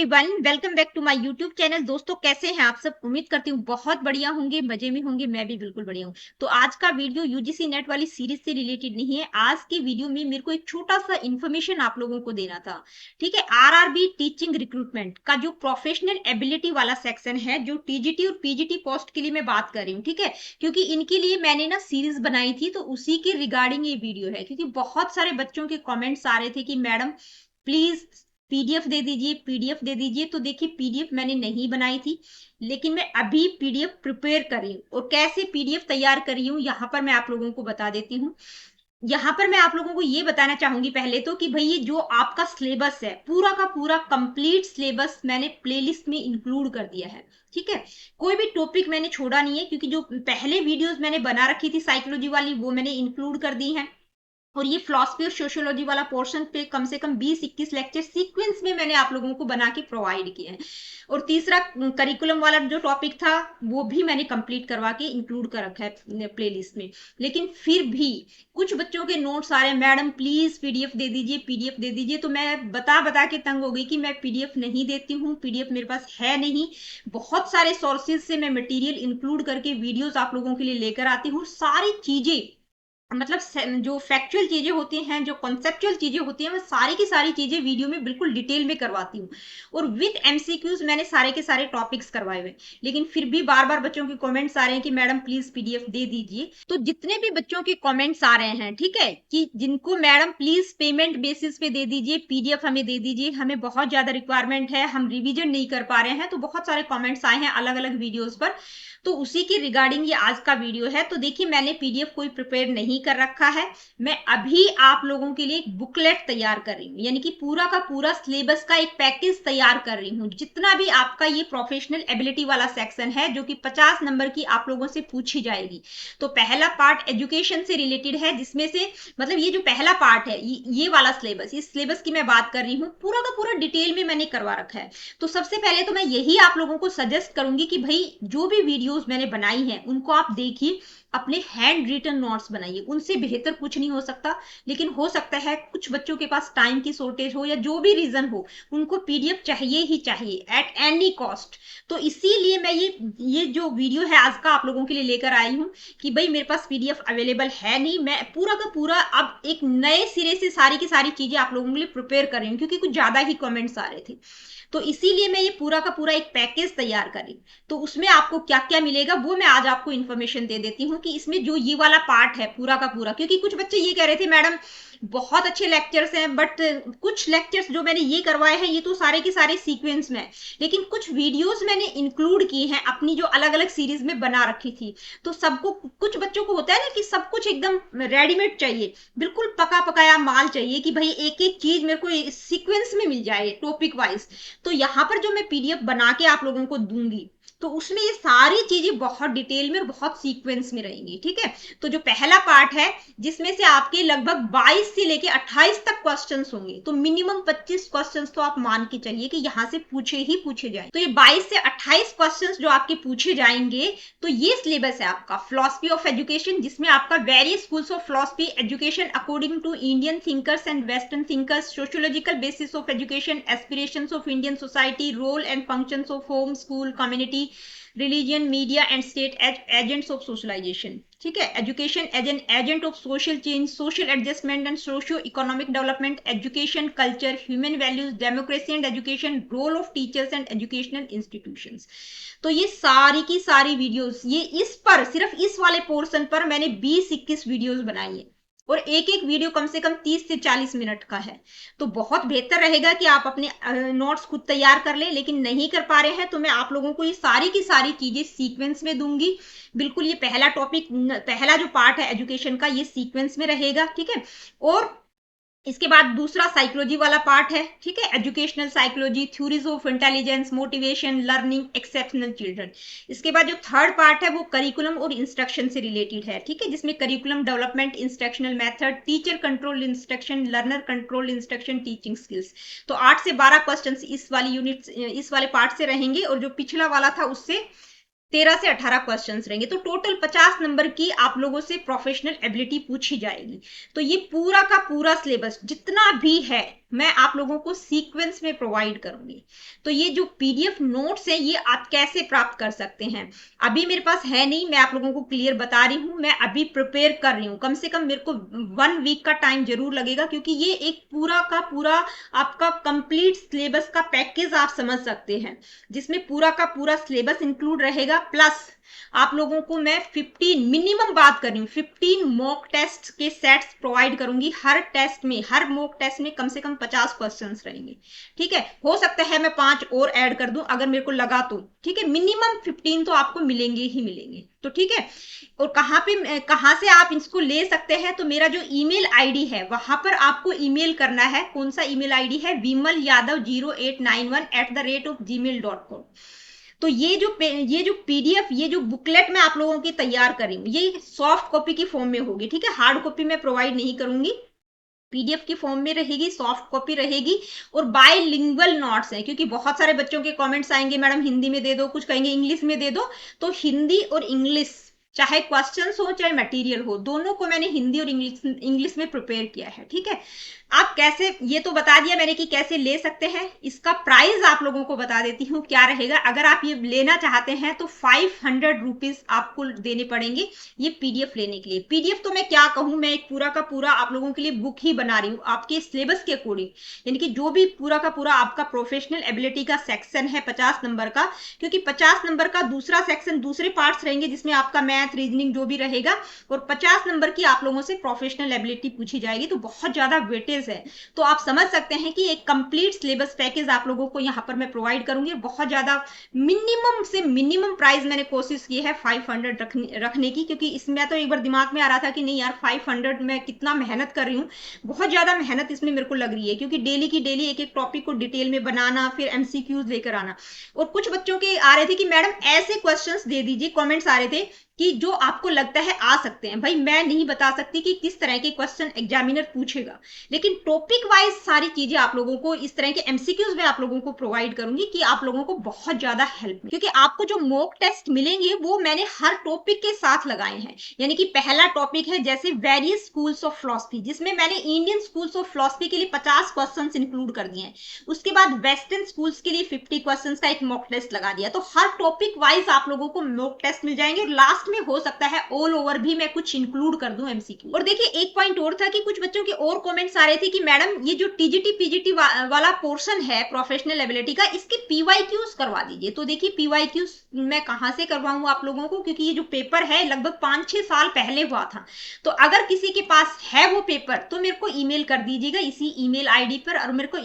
Everyone, welcome back to my YouTube channel. दोस्तों, कैसे हैं आप सब? उम्मीद करती हूँ बहुत बढ़िया होंगे, मजे में होंगे। मैं भी बिल्कुल बढ़िया हूँ। तो आज का वीडियो यूजीसी नेट वाली सीरीज से रिलेटेड नहीं है। आज के वीडियो में मेरे को एक छोटा सा इन्फॉर्मेशन आप लोगों को देना था। ठीक है, आरआरबी टीचिंग रिक्रूटमेंट का जो प्रोफेशनल एबिलिटी वाला सेक्शन है, जो टीजीटी और पीजीटी पोस्ट के लिए मैं बात कर रही हूँ। ठीक है, क्योंकि इनके लिए मैंने ना सीरीज बनाई थी, तो उसी के रिगार्डिंग ये वीडियो है। क्योंकि बहुत सारे बच्चों के कॉमेंट्स आ रहे थे कि मैडम प्लीज पीडीएफ दे दीजिए, पीडीएफ दे दीजिए। तो देखिए, पीडीएफ मैंने नहीं बनाई थी, लेकिन मैं अभी पीडीएफ प्रिपेयर कर रही हूँ। और कैसे पीडीएफ तैयार कर रही हूँ, यहाँ पर मैं आप लोगों को बता देती हूँ। यहाँ पर मैं आप लोगों को ये बताना चाहूंगी पहले तो कि भाई, ये जो आपका सिलेबस है, पूरा का पूरा कंप्लीट सिलेबस मैंने प्लेलिस्ट में इंक्लूड कर दिया है। ठीक है, कोई भी टॉपिक मैंने छोड़ा नहीं है, क्योंकि जो पहले वीडियोस मैंने बना रखी थी साइकोलॉजी वाली, वो मैंने इंक्लूड कर दी है। और ये फिलॉसफी और सोशियोलॉजी वाला पोर्शन पे कम से कम 20-21 लेक्चर सीक्वेंस में मैंने आप लोगों को बना के प्रोवाइड किए हैं। और तीसरा करिकुलम वाला जो टॉपिक था, वो भी मैंने कंप्लीट करवा के इंक्लूड कर रखा है प्लेलिस्ट में। लेकिन फिर भी कुछ बच्चों के नोट्स आ रहे हैं, मैडम प्लीज पीडीएफ दे दीजिए, पीडीएफ दे दीजिए। तो मैं बता बता के तंग हो गई कि मैं पीडीएफ नहीं देती हूँ, पीडीएफ मेरे पास है नहीं। बहुत सारे सोर्सेज से मैं मटेरियल इंक्लूड करके वीडियोस आप लोगों के लिए लेकर आती हूँ। सारी चीजें, मतलब जो फैक्चुअल चीजें होती हैं, जो कॉन्सेप्चुअल चीजें होती हैं, मैं सारी की सारी चीजें वीडियो में बिल्कुल डिटेल में करवाती हूँ। और विद एमसीक्यूज मैंने सारे के सारे टॉपिक्स करवाए हुए। लेकिन फिर भी बार बार बच्चों के कमेंट्स आ रहे हैं कि मैडम प्लीज पीडीएफ दे दीजिए। तो जितने भी बच्चों के कमेंट्स आ रहे हैं, ठीक है, कि जिनको मैडम प्लीज पेमेंट बेसिस पे दे दीजिए, पीडीएफ हमें दे दीजिए, हमें बहुत ज्यादा रिक्वायरमेंट है, हम रिविजन नहीं कर पा रहे हैं। तो बहुत सारे कमेंट्स आए हैं अलग अलग वीडियोस पर। तो उसी के रिगार्डिंग ये आज का वीडियो है। तो देखिए, मैंने पीडीएफ कोई प्रिपेयर नहीं कर रखा है। मैं अभी आप लोगों के लिए एक बुकलेट तैयार कर रही हूँ, यानी कि पूरा का पूरा सिलेबस का एक पैकेज तैयार कर रही हूँ। जितना भी आपका ये प्रोफेशनल एबिलिटी वाला सेक्शन है, जो कि 50 नंबर की आप लोगों से पूछी जाएगी। तो पहला पार्ट एजुकेशन से रिलेटेड है, जिसमें से मतलब ये जो पहला पार्ट है, ये वाला सिलेबस, इस सिलेबस की मैं बात कर रही हूँ, पूरा का पूरा डिटेल में मैंने करवा रखा है। तो सबसे पहले तो मैं यही आप लोगों को सजेस्ट करूंगी कि भाई, जो भी वीडियोस मैंने बनाई हैं उनको आप देखिए, अपने हैंड रिटन नोट्स बनाइए। उनसे बेहतर कुछ नहीं हो सकता। लेकिन हो सकता है कुछ बच्चों के पास टाइम की शॉर्टेज हो, या जो भी रीजन हो, उनको पीडीएफ चाहिए ही चाहिए एट एनी कॉस्ट। तो इसीलिए मैं ये जो वीडियो है आज का आप लोगों के लिए लेकर आई हूं कि भाई, मेरे पास पीडीएफ अवेलेबल है नहीं। मैं पूरा का पूरा अब एक नए सिरे से सारी की सारी चीजें आप लोगों के लिए प्रिपेयर कर रही हूँ, क्योंकि कुछ ज्यादा ही कमेंट्स आ रहे थे। तो इसीलिए मैं ये पूरा का पूरा एक पैकेज तैयार करी। तो उसमें आपको क्या क्या मिलेगा, वो मैं आज आपको इन्फॉर्मेशन दे देती हूँ कि इसमें जो ये वाला पार्ट है पूरा का पूरा। क्योंकि कुछ बच्चे ये कह रहे थे, मैडम बहुत अच्छे लेक्चर्स हैं, बट कुछ लेक्चर्स जो मैंने ये करवाए हैं, ये तो सारे के सारे सीक्वेंस में, लेकिन कुछ वीडियोस मैंने इंक्लूड किए हैं अपनी जो अलग अलग सीरीज में बना रखी थी। तो सबको, कुछ बच्चों को होता है ना कि सब कुछ एकदम रेडीमेड चाहिए, बिल्कुल पका पकाया माल चाहिए, कि भाई एक एक चीज मेरे को सीक्वेंस में मिल जाए टॉपिक वाइज। तो यहाँ पर जो मैं पीडीएफ बना के आप लोगों को दूंगी, तो उसमें ये सारी चीजें बहुत डिटेल में और बहुत सीक्वेंस में रहेंगी। ठीक है, तो जो पहला पार्ट है, जिसमें से आपके लगभग 22 से लेके 28 तक क्वेश्चंस होंगे, तो मिनिमम 25 क्वेश्चंस तो आप मान के चलिए कि यहाँ से पूछे ही पूछे जाए। तो ये 22 से 28 क्वेश्चंस जो आपके पूछे जाएंगे, तो ये सिलेबस है आपका फिलॉसफी ऑफ एजुकेशन, जिसमें आपका various schools of philosophy education according to Indian thinkers and western thinkers, sociological basis of education, aspirations of Indian society, role and functions of home, school, community, religion, media and state as agents of socialisation. ठीक है, education as an agent of social change, social adjustment and socio economic development, education culture, human values, democracy and education, role of teachers and educational institutions. तो ये सारी की सारी videos, ये इस पर, सिर्फ इस वाले पोर्शन पर मैंने 20-21 वीडियोस बनाई है। और एक एक वीडियो कम से कम 30 से 40 मिनट का है। तो बहुत बेहतर रहेगा कि आप अपने नोट्स खुद तैयार कर लें। लेकिन नहीं कर पा रहे हैं, तो मैं आप लोगों को ये सारी की सारी चीजें सीक्वेंस में दूंगी। बिल्कुल, ये पहला टॉपिक, पहला जो पार्ट है एजुकेशन का, ये सीक्वेंस में रहेगा। ठीक है, और इसके बाद दूसरा साइकोलॉजी वाला पार्ट है। ठीक है, educational psychology, theories of intelligence, motivation, learning, exceptional children. इसके बाद जो थर्ड पार्ट है, वो करिकुलम और इंस्ट्रक्शन से रिलेटेड है। ठीक है, जिसमें curriculum development, instructional method, teacher control instruction, learner control instruction, teaching skills. तो 8 से 12 क्वेश्चन इस वाली यूनिट, इस वाले पार्ट से रहेंगे। और जो पिछला वाला था, उससे 13 से 18 क्वेश्चंस रहेंगे। तो टोटल 50 नंबर की आप लोगों से प्रोफेशनल एबिलिटी पूछी जाएगी। तो ये पूरा का पूरा सिलेबस जितना भी है, मैं आप लोगों को सीक्वेंस में प्रोवाइड करूंगी। तो ये जो पीडीएफ नोट्स है ये आप कैसे प्राप्त कर सकते हैं, अभी मेरे पास है नहीं, मैं आप लोगों को क्लियर बता रही हूँ। मैं अभी प्रिपेयर कर रही हूँ, कम से कम मेरे को 1 वीक का टाइम जरूर लगेगा, क्योंकि ये एक पूरा का पूरा आपका कंप्लीट सिलेबस का पैकेज आप समझ सकते हैं, जिसमें पूरा का पूरा सिलेबस इंक्लूड रहेगा। प्लस आप लोगों को मैं 15 मिनिमम बात कर रही हूँ, 15 मॉक टेस्ट के सेट्स प्रोवाइड करूंगी। हर टेस्ट में, हर मॉक टेस्ट में कम से कम 50 क्वेश्चंस रहेंगे। ठीक है, हो सकता है मैं 5 और ऐड कर दूं अगर मेरे को लगा तो। ठीक है, मिनिमम 15 तो आपको मिलेंगे ही मिलेंगे। तो ठीक है, और कहाँ से आप इसको ले सकते हैं, तो मेरा जो ईमेल आईडी है वहां पर आपको ईमेल करना है। कौन सा ईमेल आईडी है? vimalyadav0891@gmail.com। तो ये जो पीडीएफ, ये जो बुकलेट मैं आप लोगों की तैयार कर रही हूँ, ये सॉफ्ट कॉपी की फॉर्म में होगी। ठीक है, हार्ड कॉपी मैं प्रोवाइड नहीं करूंगी, पीडीएफ की फॉर्म में रहेगी, सॉफ्ट कॉपी रहेगी। और बायलिंगुअल नोट्स है, क्योंकि बहुत सारे बच्चों के कमेंट्स आएंगे, मैडम हिंदी में दे दो, कुछ कहेंगे इंग्लिश में दे दो। तो हिंदी और इंग्लिश, चाहे क्वेश्चंस हो चाहे मटेरियल हो, दोनों को मैंने हिंदी और इंग्लिश में प्रिपेयर किया है। ठीक है, आप कैसे, ये तो बता दिया मैंने कि कैसे ले सकते हैं। इसका प्राइस आप लोगों को बता देती हूँ क्या रहेगा। अगर आप ये लेना चाहते हैं तो 500 रुपीज आपको देने पड़ेंगे ये पीडीएफ लेने के लिए। पीडीएफ तो मैं क्या कहूँ, मैं एक पूरा का पूरा आप लोगों के लिए बुक ही बना रही हूँ आपके सिलेबस के अकॉर्डिंग। यानी कि जो भी पूरा का पूरा आपका प्रोफेशनल एबिलिटी का सेक्शन है 50 नंबर का, क्योंकि 50 नंबर का दूसरा सेक्शन, दूसरे पार्ट्स रहेंगे जिसमें आपका मैथ, रीजनिंग जो भी रहेगा, और 50 नंबर की आप लोगों से प्रोफेशनल एबिलिटी पूछी जाएगी। तो बहुत ज्यादा वेटेज है। तो आप समझ सकते हैं कि एक कंप्लीट सिलेबस पैकेज आप लोगों को यहाँ पर मैं प्रोवाइड करूंगी। बहुत ज्यादा मिनिमम से मिनिमम प्राइस मैंने कोशिश की है 500 रखने की, क्योंकि इसमें तो एक बार दिमाग में आ रहा था कि नहीं यार 500 में कितना मेहनत कर रही हूँ, बहुत ज्यादा मेहनत इसमें मेरे को लग रही है, क्योंकि डेली की डेली एक एक टॉपिक को डिटेल में बनाना, फिर एमसीक्यूज लेकर आना। और कुछ बच्चों के आ रहे थे कि मैडम ऐसे क्वेश्चंस दे दीजिए, कमेंट्स आ रहे थे कि जो आपको लगता है आ सकते हैं। भाई मैं नहीं बता सकती कि किस तरह के क्वेश्चन एग्जामिनर पूछेगा, लेकिन टॉपिक वाइज सारी चीजें आप लोगों को, इस तरह के एमसीक्यूज में आप लोगों को प्रोवाइड करूंगी कि आप लोगों को बहुत ज्यादा हेल्प, क्योंकि आपको जो मॉक टेस्ट मिलेंगे वो मैंने हर टॉपिक के साथ लगाए हैं। यानी कि पहला टॉपिक है जैसे वेरियस स्कूल्स ऑफ फिलॉसफी, जिसमें मैंने इंडियन स्कूल्स ऑफ फिलॉसफी के लिए 50 क्वेश्चन इंक्लूड कर दिए हैं। उसके बाद वेस्टर्न स्कूल्स के लिए 50 क्वेश्चन का एक मॉक टेस्ट लगा दिया। तो हर टॉपिक वाइज आप लोगों को मॉक टेस्ट मिल जाएंगे, और लास्ट में हो सकता है ऑल ओवर भी मैं कुछ इंक्लूड कर दूं एमसीक्यू। और देखिए एक पॉइंट और था कि कुछ बच्चों के और कमेंट्स आ रहे थे कि मैडम ये जो टीजीटी पीजीटी वाला पोर्शन है प्रोफेशनल एबिलिटी का, इसके पीवाईक्यूज करवा दीजिए। तो देखिए पीवाईक्यूज मैं कहां से करवाऊं आप लोगों को, क्योंकि ये जो पेपर है लगभग 5-6 साल पहले हुआ था। तो अगर किसी के पास है वो पेपर तो मेरे को ईमेल कर दीजिएगा इसी ईमेल आईडी पर, और मेरे को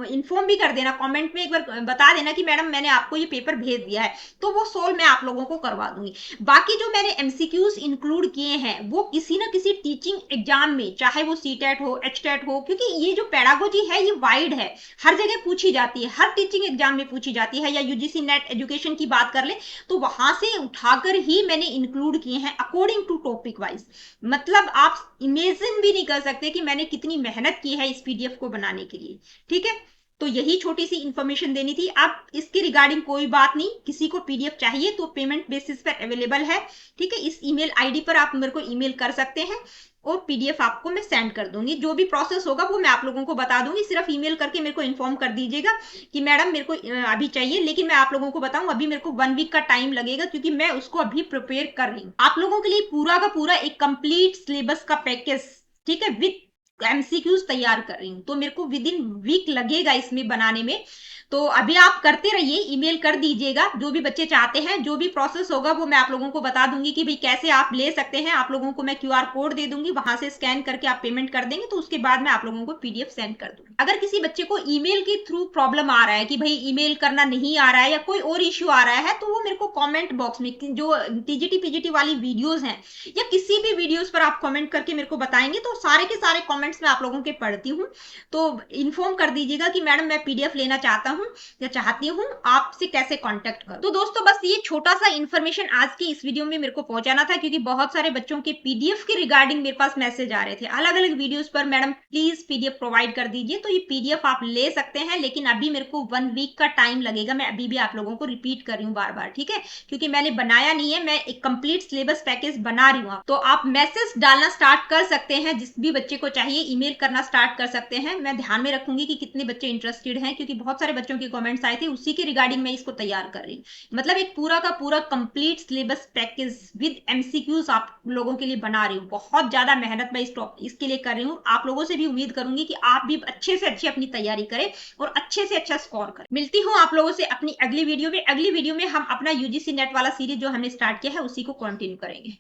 इन्फॉर्म भी कर देना, कमेंट में एक बार बता देना कि मैडम मैंने आपको ये पेपर भेज दिया है, तो वो सोल्व मैं आप लोगों को करवा दूंगी। बाकी जो मैंने एमसीक्यूज इंक्लूड किए हैं वो किसी ना किसी टीचिंग एग्जाम में, चाहे वो सीटेट हो, एचटेट हो, क्योंकि ये जो पेडागोजी है ये वाइड है, हर जगह पूछी जाती है, हर टीचिंग एग्जाम में पूछी जाती है, या यूजीसी नेट एजुकेशन की बात कर ले तो वहां से उठाकर ही मैंने इंक्लूड किए हैं अकॉर्डिंग टू टॉपिक वाइज। मतलब आप इमेजिन भी नहीं कर सकते कि मैंने कितनी मेहनत की है इस पीडीएफ को बनाने के लिए। ठीक है, तो यही छोटी सी इंफॉर्मेशन देनी थी। अब इसके रिगार्डिंग कोई बात नहीं, किसी को पीडीएफ चाहिए तो पेमेंट बेसिस पर अवेलेबल है। ठीक है, इस ईमेल आईडी पर आप मेरे को ईमेल कर सकते हैं और पीडीएफ आपको मैं सेंड कर दूंगी। जो भी प्रोसेस होगा वो मैं आप लोगों को बता दूंगी, सिर्फ ईमेल करके मेरे को इन्फॉर्म कर दीजिएगा कि मैडम मेरे को अभी चाहिए। लेकिन मैं आप लोगों को बताऊं अभी मेरे को 1 वीक का टाइम लगेगा, क्योंकि मैं उसको अभी प्रिपेयर कर रही हूँ आप लोगों के लिए पूरा का पूरा एक कंप्लीट सिलेबस का पैकेज। ठीक है, विद एमसीक्यूज तैयार कर रही हूँ, तो मेरे को विद इन वीक लगेगा इसमें बनाने में। तो अभी आप करते रहिए, ईमेल कर दीजिएगा जो भी बच्चे चाहते हैं। जो भी प्रोसेस होगा वो मैं आप लोगों को बता दूंगी कि भाई कैसे आप ले सकते हैं। आप लोगों को मैं क्यूआर कोड दे दूंगी, वहां से स्कैन करके आप पेमेंट कर देंगे, तो उसके बाद मैं आप लोगों को पीडीएफ सेंड कर दूंगी। अगर किसी बच्चे को ईमेल के थ्रू प्रॉब्लम आ रहा है कि भाई ईमेल करना नहीं आ रहा है या कोई और इश्यू आ रहा है, तो वो मेरे को कॉमेंट बॉक्स में जो टीजीटी पीजीटी वाली वीडियोज हैं या किसी भी वीडियोज पर आप कॉमेंट करके मेरे को बताएंगे, तो सारे के सारे कॉमेंट्स मैं आप लोगों के पढ़ती हूँ। तो इन्फॉर्म कर दीजिएगा कि मैडम मैं पीडीएफ लेना चाहता हूँ, हूँ या चाहती हूँ, आपसे कैसे कांटेक्ट करूँ। तो दोस्तों बस ये छोटा सा इन्फॉर्मेशन आज की इस वीडियो में मेरे को पहुंचाना था, क्योंकि बहुत सारे बच्चों के पीडीएफ के रिगार्डिंग मेरे पास मैसेज आ रहे थे अलग अलग वीडियोस पर, मैडम प्लीज पीडीएफ प्रोवाइड कर दीजिए। तो ये पीडीएफ आप ले सकते हैं, लेकिन अभी मेरे को 1 वीक का टाइम लगेगा। मैं अभी भी आप लोगों को रिपीट कर रही हूँ बार बार, ठीक है, क्योंकि मैंने बनाया नहीं है, मैं एक कंप्लीट सिलेबस पैकेज बना रही हूँ। तो आप मैसेज डालना स्टार्ट कर सकते हैं, जिस भी बच्चे को चाहिए ईमेल करना स्टार्ट कर सकते हैं। मैं ध्यान में रखूंगी कि कितने बच्चे इंटरेस्टेड हैं, क्योंकि बहुत सारे बच्चों के कमेंट्स आए थे, उसी के रिगार्डिंग मैं इसको तैयार कर रही हूँ। मतलब एक पूरा का पूरा complete syllabus package with MCQs आप लोगों के लिए बना रही हूँ। बहुत ज्यादा मेहनत मैं इसके लिए कर रही हूँ। आप लोगों से भी उम्मीद करूंगी कि आप भी अच्छे से अच्छी अपनी तैयारी करें और अच्छे से अच्छा स्कोर करें। मिलती हूँ आप लोगों से अपनी अगली वीडियो में। अगली वीडियो में हम अपना यूजीसी नेट वाला सीरीज जो हमने स्टार्ट किया है उसी को कंटिन्यू करेंगे।